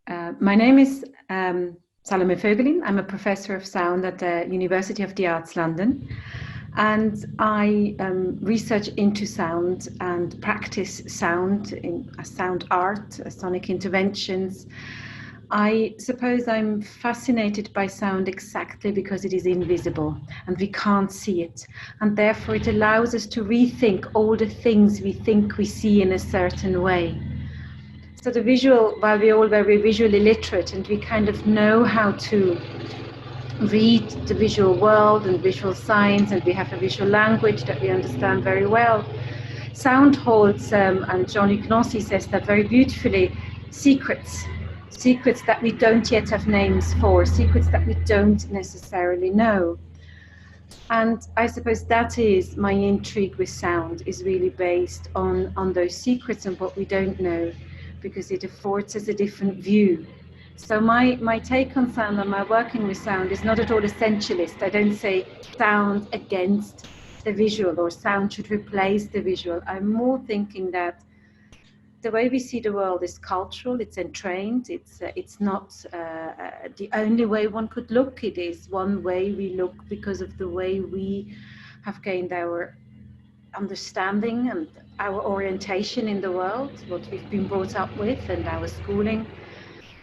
My name is Salomé Voegelin. I'm a professor of sound at the University of the Arts London, and I research into sound and practice sound in sound art, sonic interventions. I suppose I'm fascinated by sound exactly because it is invisible and we can't see it, and therefore it allows us to rethink all the things we think we see in a certain way. So the visual, while we're all very visually literate and we kind of know how to read the visual world and visual science, and we have a visual language that we understand very well, sound holds, and Jean-Luc Nancy says that very beautifully, secrets that we don't yet have names for, secrets that we don't necessarily know. And I suppose that is my intrigue with sound, is really based on those secrets and what we don't know, because it affords us a different view. So my take on sound and my working with sound is not at all essentialist. I don't say sound against the visual or sound should replace the visual. I'm more thinking that the way we see the world is cultural, it's entrained, it's not the only way one could look. It is one way we look because of the way we have gained our understanding and our orientation in the world, what we've been brought up with and our schooling.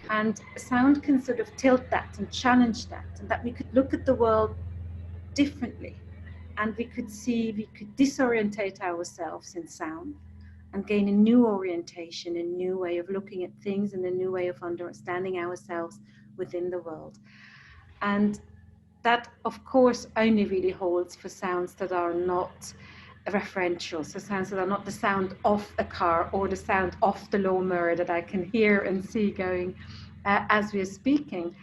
And sound can sort of tilt that and challenge that, and that we could look at the world differently, and we could disorientate ourselves in sound and gain a new orientation, a new way of looking at things, and a new way of understanding ourselves within the world. And that, of course, only really holds for sounds that are not referential, so sounds that are not the sound of a car or the sound of the lawnmower that I can hear and see going as we're speaking,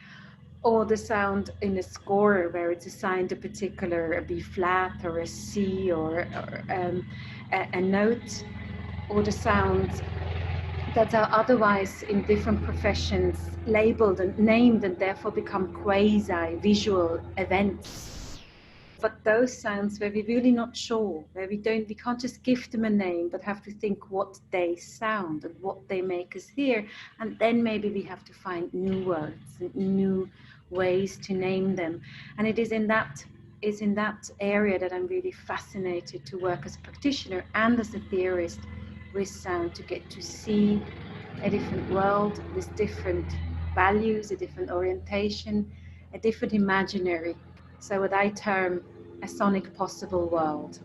or the sound in a score where it's assigned a particular B flat or a C or a note, or the sounds that are otherwise in different professions labeled and named and therefore become quasi-visual events. But those sounds where we're really not sure, where we can't just give them a name, but have to think what they sound and what they make us hear. And then maybe we have to find new words and new ways to name them. And it is in that area that I'm really fascinated to work as a practitioner and as a theorist with sound, to get to see a different world with different values, a different orientation, a different imaginary. So what I term a sonic possible world.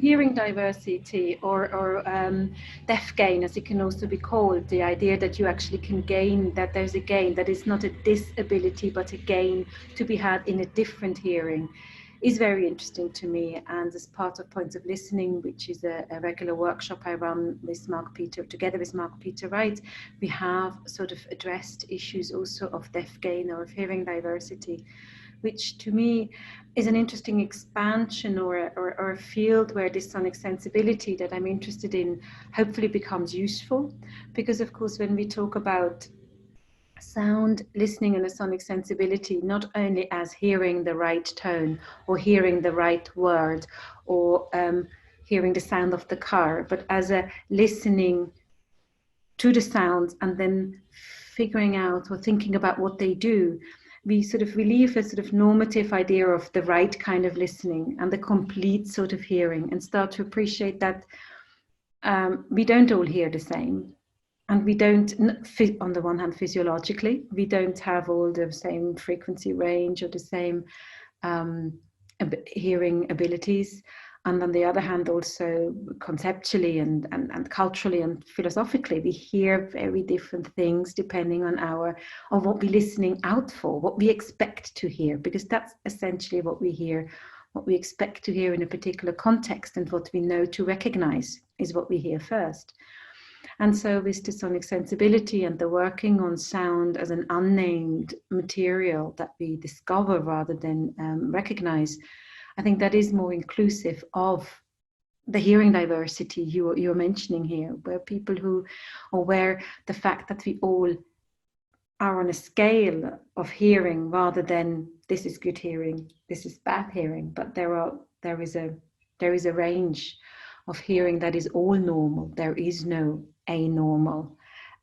Hearing diversity or deaf gain, as it can also be called, the idea that you actually can gain, that there's a gain, that is not a disability but a gain to be had in a different hearing, is very interesting to me. And as part of Points of Listening, which is a regular workshop I run with Mark Peter, together with Mark Peter Wright, we have sort of addressed issues also of deaf gain or of hearing diversity, which to me is an interesting expansion or a field where this sonic sensibility that I'm interested in hopefully becomes useful. Because of course, when we talk about sound listening and a sonic sensibility, not only as hearing the right tone or hearing the right word or hearing the sound of the car, but as a listening to the sounds and then figuring out or thinking about what they do, we sort of relieve a sort of normative idea of the right kind of listening and the complete sort of hearing, and start to appreciate that we don't all hear the same. And we don't, on the one hand, physiologically, we don't have all the same frequency range or the same hearing abilities. And on the other hand, also conceptually and culturally and philosophically, we hear very different things depending on what we're listening out for, what we expect to hear, because that's essentially what we hear, what we expect to hear in a particular context, and what we know to recognize is what we hear first. And so with the sonic sensibility and the working on sound as an unnamed material that we discover rather than recognize, I think that is more inclusive of the hearing diversity you're mentioning here, where the fact that we all are on a scale of hearing rather than this is good hearing, this is bad hearing, but there is a range of hearing that is all normal. There is no anormal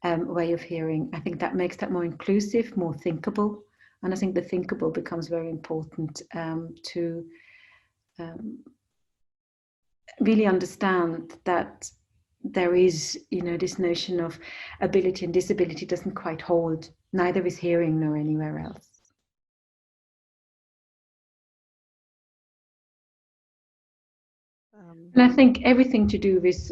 way of hearing. I think that makes that more inclusive, more thinkable. And I think the thinkable becomes very important to really understand that there is, this notion of ability and disability doesn't quite hold, neither is hearing nor anywhere else. And I think everything to do with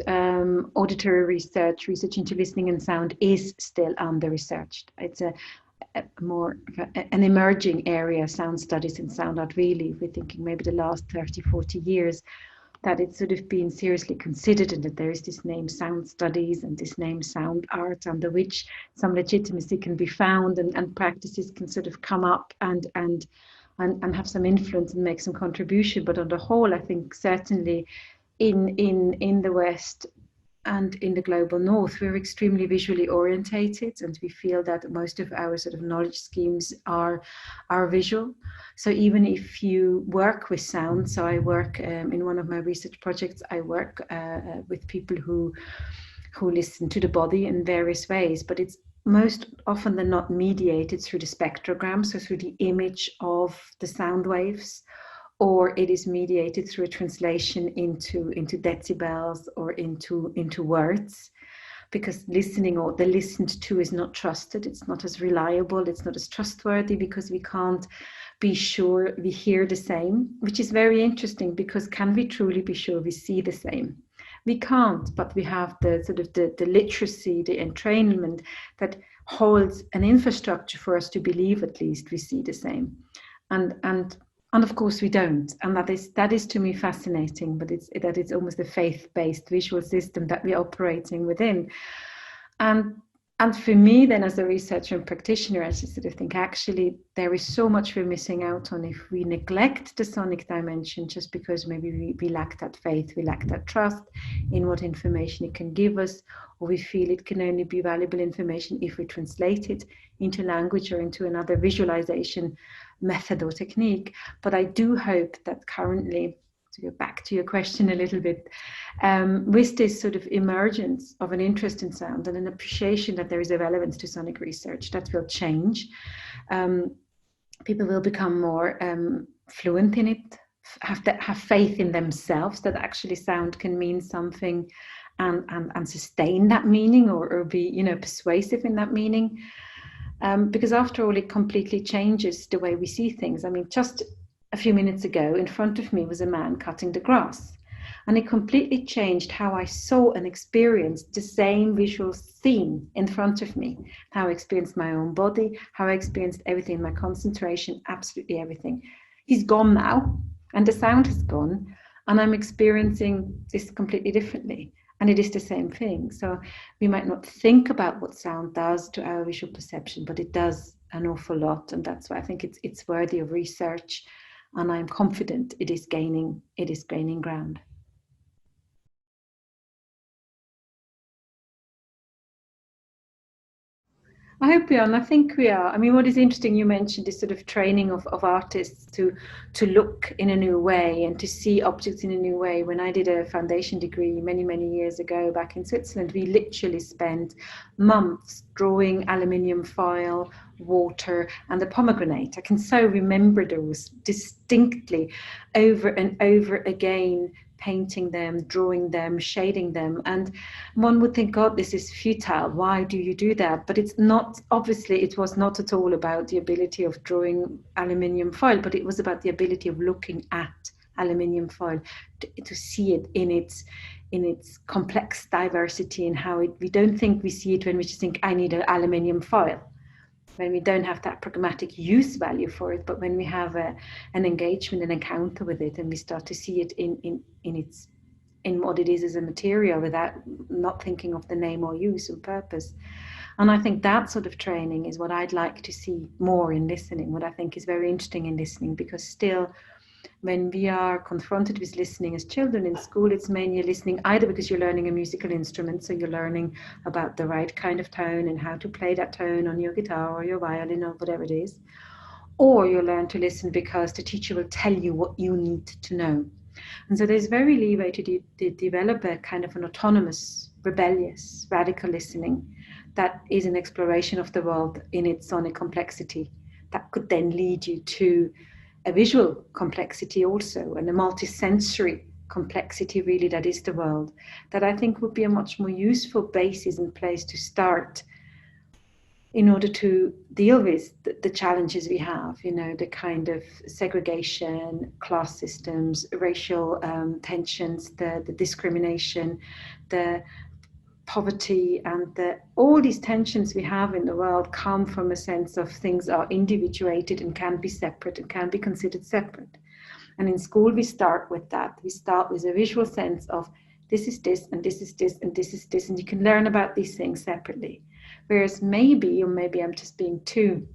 auditory research into listening and sound is still under-researched. It's a more an emerging area, sound studies and sound art, really, if we're thinking maybe the last 30, 40 years, that it's sort of been seriously considered, and that there is this name sound studies and this name sound art, under which some legitimacy can be found, and practices can sort of come up and have some influence and make some contribution. But on the whole, I think certainly in the West and in the global North, we're extremely visually orientated, and we feel that most of our sort of knowledge schemes are visual. So even if you work with sound, so I work in one of my research projects, I work with people who listen to the body in various ways, but it's most often than not mediated through the spectrogram, so through the image of the sound waves, or it is mediated through a translation into decibels or into words, because listening, or the listened to, is not trusted. It's not as reliable, it's not as trustworthy, because we can't be sure we hear the same, which is very interesting, because can we truly be sure we see the same? We can't, but we have the sort of the literacy, the entrainment that holds an infrastructure for us to believe at least we see the same. And of course we don't, and that is to me fascinating. But it's almost a faith-based visual system that we're operating within, and for me then, as a researcher and practitioner, I just sort of think actually there is so much we're missing out on if we neglect the sonic dimension, just because maybe we lack that faith, we lack that trust in what information it can give us, or we feel it can only be valuable information if we translate it into language or into another visualization method or technique. But I do hope that currently, to go back to your question a little bit, with this sort of emergence of an interest in sound and an appreciation that there is a relevance to sonic research, that will change. People will become more fluent in it, have faith in themselves that actually sound can mean something, and sustain that meaning, or be persuasive in that meaning. Because after all, it completely changes the way we see things. I mean, just a few minutes ago, in front of me was a man cutting the grass, and it completely changed how I saw and experienced the same visual theme in front of me, how I experienced my own body, how I experienced everything, my concentration, absolutely everything. He's gone now, and the sound has gone, and I'm experiencing this completely differently. And it is the same thing. So we might not think about what sound does to our visual perception, but it does an awful lot. And that's why I think it's worthy of research. And I'm confident it is gaining ground. I hope we are, and I think we are. I mean, what is interesting, you mentioned this sort of training of artists to look in a new way and to see objects in a new way. When I did a foundation degree many years ago back in Switzerland, we literally spent months drawing aluminium foil, water, and the pomegranate. I can so remember those distinctly, over and over again, painting them, drawing them, shading them. And one would think, God, this is futile. Why do you do that? But it's not, obviously, it was not at all about the ability of drawing aluminium foil, but it was about the ability of looking at aluminium foil, to see it in its complex diversity, and how we don't think we see it when we just think, I need an aluminium foil, when we don't have that pragmatic use value for it, but when we have an engagement, an encounter with it, and we start to see it in what it is as a material, without not thinking of the name or use and purpose. And I think that sort of training is what I'd like to see more in listening, what I think is very interesting in listening, because still, when we are confronted with listening as children in school, it's mainly listening either because you're learning a musical instrument, so you're learning about the right kind of tone and how to play that tone on your guitar or your violin or whatever it is, or you learn to listen because the teacher will tell you what you need to know. And so there's very leeway to develop a kind of an autonomous, rebellious, radical listening that is an exploration of the world in its sonic complexity that could then lead you to a visual complexity also, and a multisensory complexity really that is the world, that I think would be a much more useful basis and place to start in order to deal with the challenges we have, the kind of segregation, class systems, racial tensions, the discrimination, the poverty, and all these tensions we have in the world come from a sense of things are individuated and can be separate and can be considered separate. And in school, we start with that. We start with a visual sense of this is this, and this is this, and this is this, and you can learn about these things separately. Whereas maybe I'm just being too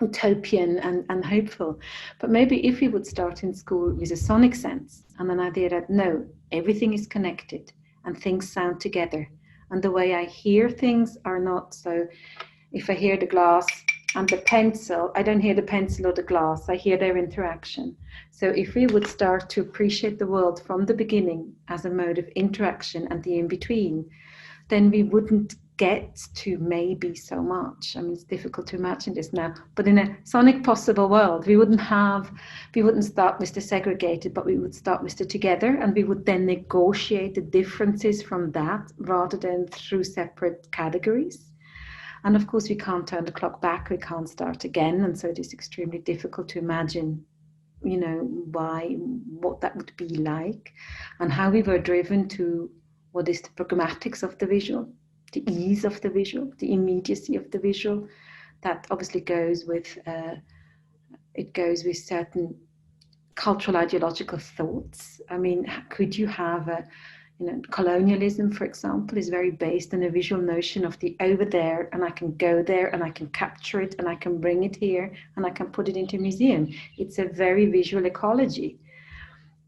utopian and hopeful, but maybe if we would start in school with a sonic sense and an idea that no, everything is connected and things sound together, and the way I hear things are not so. If I hear the glass and the pencil, I don't hear the pencil or the glass, I hear their interaction. So if we would start to appreciate the world from the beginning as a mode of interaction and the in-between, then we wouldn't get to maybe so much. I mean, it's difficult to imagine this now, but in a sonic possible world, we wouldn't start with the segregated, but we would start with the together, and we would then negotiate the differences from that rather than through separate categories. And of course, we can't turn the clock back, we can't start again, and so it is extremely difficult to imagine what that would be like, and how we were driven to what is the programmatics of the visual, the ease of the visual, the immediacy of the visual. That obviously goes with certain cultural ideological thoughts. I mean, could you have colonialism, for example, is very based on a visual notion of the over there, and I can go there and I can capture it and I can bring it here and I can put it into a museum. It's a very visual ecology.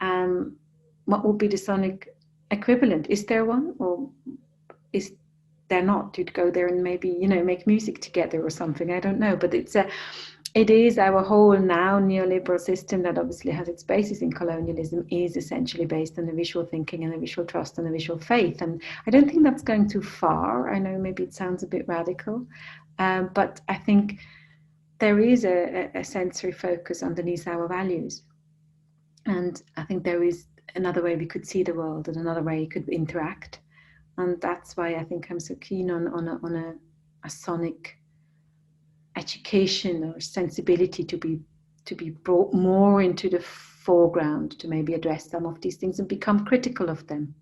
What would be the sonic equivalent? Is there one, or is there not? You'd go there and maybe make music together or something. I don't know, but it is our whole now neoliberal system that obviously has its basis in colonialism is essentially based on the visual thinking and the visual trust and the visual faith. And I don't think that's going too far. I know maybe it sounds a bit radical, but I think there is a sensory focus underneath our values. And I think there is another way we could see the world and another way you could interact. And that's why I think I'm so keen on a sonic education or sensibility to be brought more into the foreground, to maybe address some of these things and become critical of them.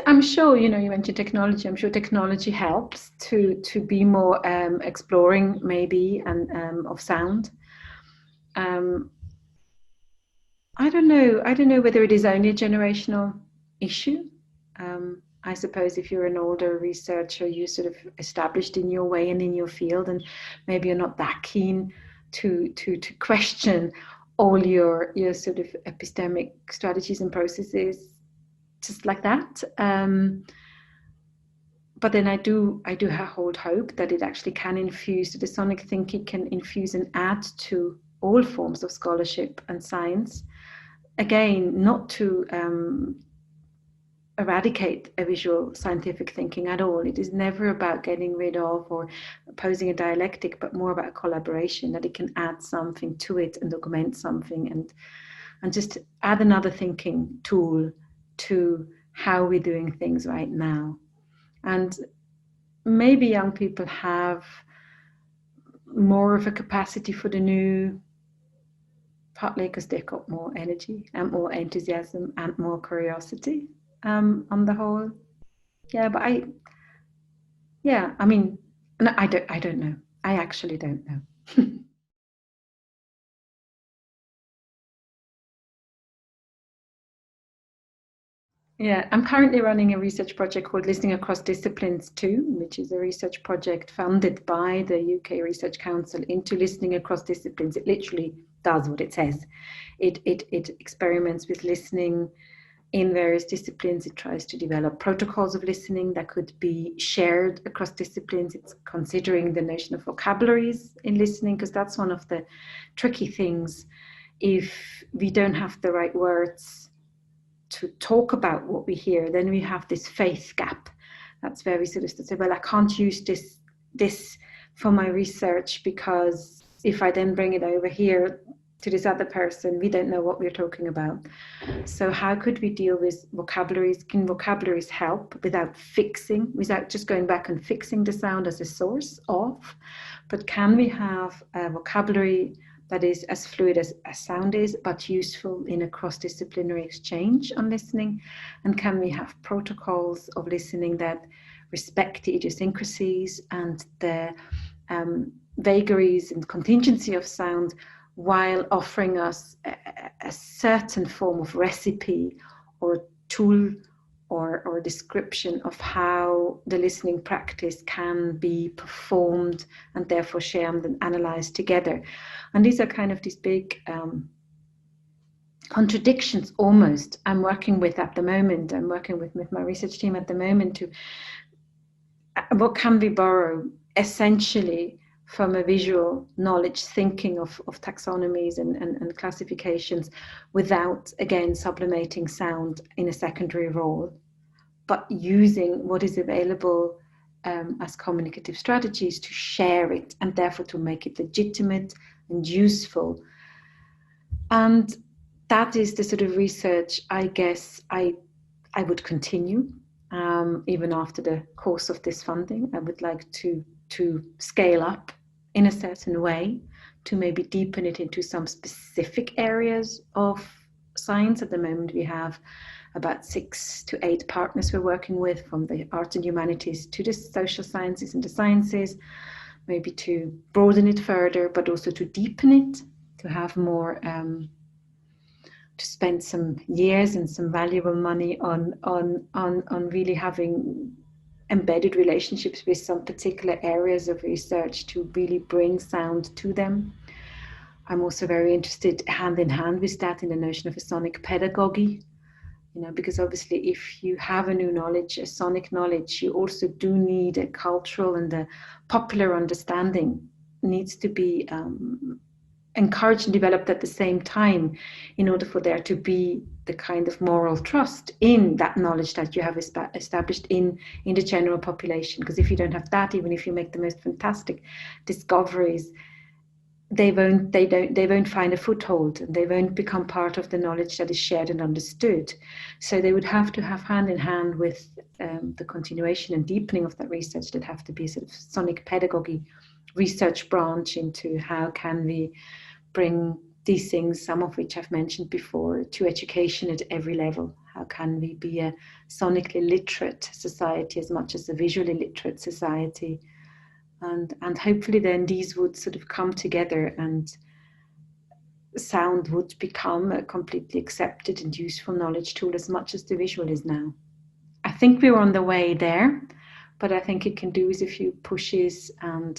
I'm sure, you mentioned technology. I'm sure technology helps to be more exploring maybe and of sound. I don't know whether it is only a generational issue. I suppose if you're an older researcher, you're sort of established in your way and in your field, and maybe you're not that keen to question all your sort of epistemic strategies and processes just like that. But then I do hold hope that it actually can infuse, the sonic thinking can infuse and add to all forms of scholarship and science. Again, not to eradicate a visual scientific thinking at all. It is never about getting rid of or opposing a dialectic, but more about collaboration, that it can add something to it and augment something and just add another thinking tool to how we're doing things right now. And maybe young people have more of a capacity for the new, partly because they've got more energy and more enthusiasm and more curiosity on the whole. Yeah, but I mean, no, I don't know. I actually don't know. Yeah, I'm currently running a research project called Listening Across Disciplines too, which is a research project funded by the UK Research Council into listening across disciplines. It literally does what it says. It experiments with listening in various disciplines. It tries to develop protocols of listening that could be shared across disciplines. It's considering the notion of vocabularies in listening, because that's one of the tricky things. If we don't have the right words to talk about what we hear, then we have this faith gap. That's very sort of to say, well, I can't use this for my research, because if I then bring it over here to this other person, we don't know what we're talking about. So how could we deal with vocabularies? Can vocabularies help without just going back and fixing the sound as a source of? But can we have a vocabulary that is as fluid as sound is, but useful in a cross-disciplinary exchange on listening? And can we have protocols of listening that respect the idiosyncrasies and the vagaries and contingency of sound, while offering us a certain form of recipe or tool or description of how the listening practice can be performed and therefore shared and analyzed together? And these are kind of these big contradictions almost I'm working with at the moment. I'm working with my research team at the moment to what can we borrow essentially from a visual knowledge thinking of taxonomies and classifications, without again sublimating sound in a secondary role, but using what is available as communicative strategies to share it and therefore to make it legitimate and useful. And that is the sort of research I guess I would continue even after the course of this funding. I would like to scale up in a certain way, to maybe deepen it into some specific areas of science. At the moment, we have about 6 to 8 partners we're working with, from the arts and humanities to the social sciences and the sciences, maybe to broaden it further, but also to deepen it, to have more, to spend some years and some valuable money on really having embedded relationships with some particular areas of research to really bring sound to them. I'm also very interested hand in hand with that in the notion of a sonic pedagogy, because obviously if you have a new knowledge, a sonic knowledge, you also do need a cultural and a popular understanding needs to be encouraged and developed at the same time, in order for there to be the kind of moral trust in that knowledge that you have established in the general population. Because if you don't have that, even if you make the most fantastic discoveries, they won't find a foothold, and they won't become part of the knowledge that is shared and understood. So they would have to have hand in hand with the continuation and deepening of that research, that have to be sort of sonic pedagogy research branch into how can we bring these things, some of which I've mentioned before, to education at every level. How can we be a sonically literate society as much as a visually literate society? And hopefully then these would sort of come together, and sound would become a completely accepted and useful knowledge tool as much as the visual is now. I think we're on the way there, but I think it can do with a few pushes and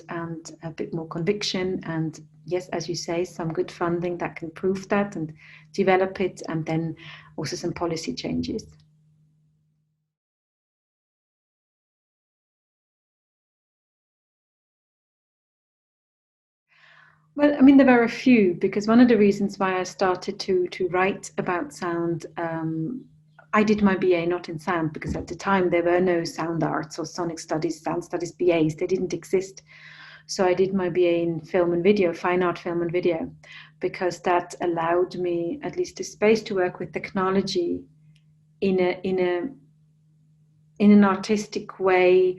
a bit more conviction, and yes, as you say, some good funding that can prove that and develop it, and then also some policy changes. Well, I mean, there were a few, because one of the reasons why I started to write about sound, I did my BA not in sound, because at the time there were no sound arts or sonic studies, sound studies BAs, they didn't exist. So I did my BA in film and video, fine art, film and video, because that allowed me at least a space to work with technology in an artistic way,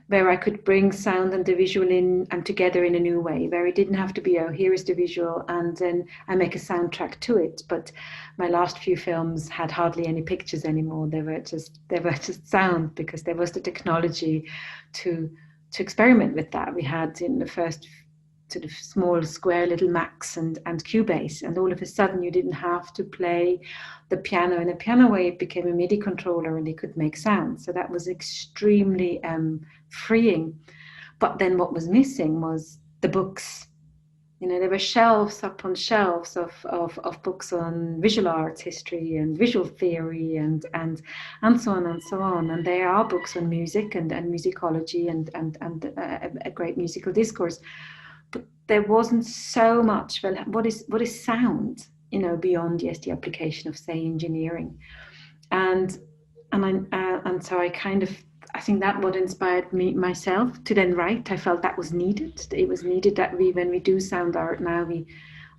where I could bring sound and the visual in and together in a new way, where it didn't have to be, oh, here is the visual and then I make a soundtrack to it. But my last few films had hardly any pictures anymore. They were just sound, because there was the technology to experiment with that. We had in the first sort of small square little Macs and Cubase, and all of a sudden you didn't have to play the piano in a piano way. It became a MIDI controller and it could make sound. So that was extremely freeing. But then what was missing was the books, You know, there were shelves upon shelves of books on visual arts history and visual theory and so on and so on. And there are books on music and musicology and a great musical discourse. But there wasn't so much, well, what is sound, you know, beyond, yes, the application of, say, engineering. And so I kind of, I think that what inspired me myself to then write. I felt that was needed. It was needed that when we do sound art now,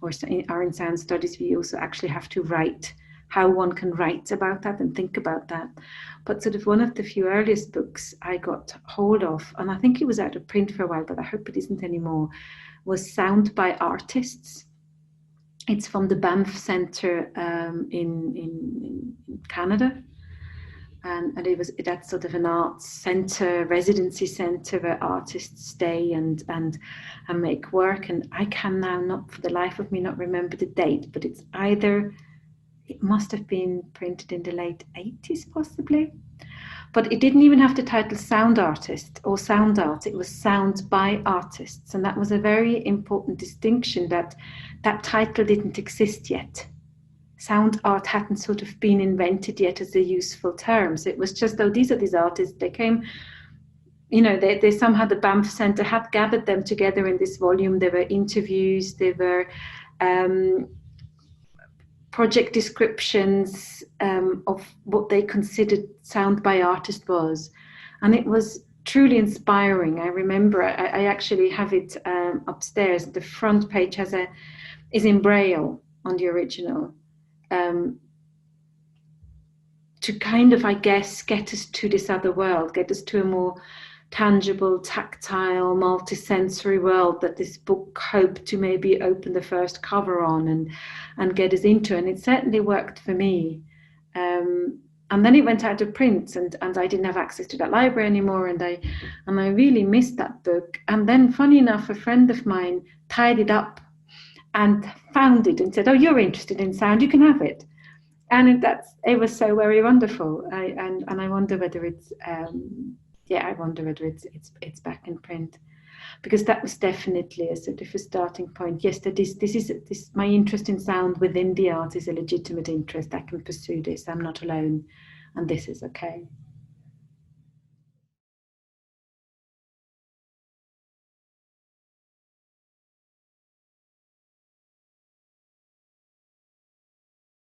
or are in sound studies, we also actually have to write how one can write about that and think about that. But sort of one of the few earliest books I got hold of, and I think it was out of print for a while, but I hope it isn't anymore, was Sound by Artists. It's from the Banff Centre in Canada. And that's sort of an arts centre, residency centre where artists stay and make work. And I can now not, for the life of me, not remember the date, but it must have been printed in the late 80s possibly. But it didn't even have the title Sound Artist or Sound Art. It was Sound by Artists. And that was a very important distinction, that title didn't exist yet. Sound art hadn't sort of been invented yet as a useful term. So it was just, oh, these are these artists. They came, you know, they somehow, the Banff Centre had gathered them together in this volume. There were interviews, there were project descriptions of what they considered sound by artist was. And it was truly inspiring. I remember, I actually have it upstairs. The front page is in Braille on the original. To kind of, I guess, get us to this other world, get us to a more tangible, tactile, multi-sensory world that this book hoped to maybe open the first cover on and get us into. And it certainly worked for me. And then it went out of print, and I didn't have access to that library anymore, and I really missed that book. And then, funny enough, a friend of mine tied it up and found it and said, "Oh, you're interested in sound, you can have it." And it was so very wonderful. I wonder whether it's it's back in print, because that was definitely a sort of a starting point. Yes, that this my interest in sound within the art is a legitimate interest. I can pursue this. I'm not alone, and this is okay.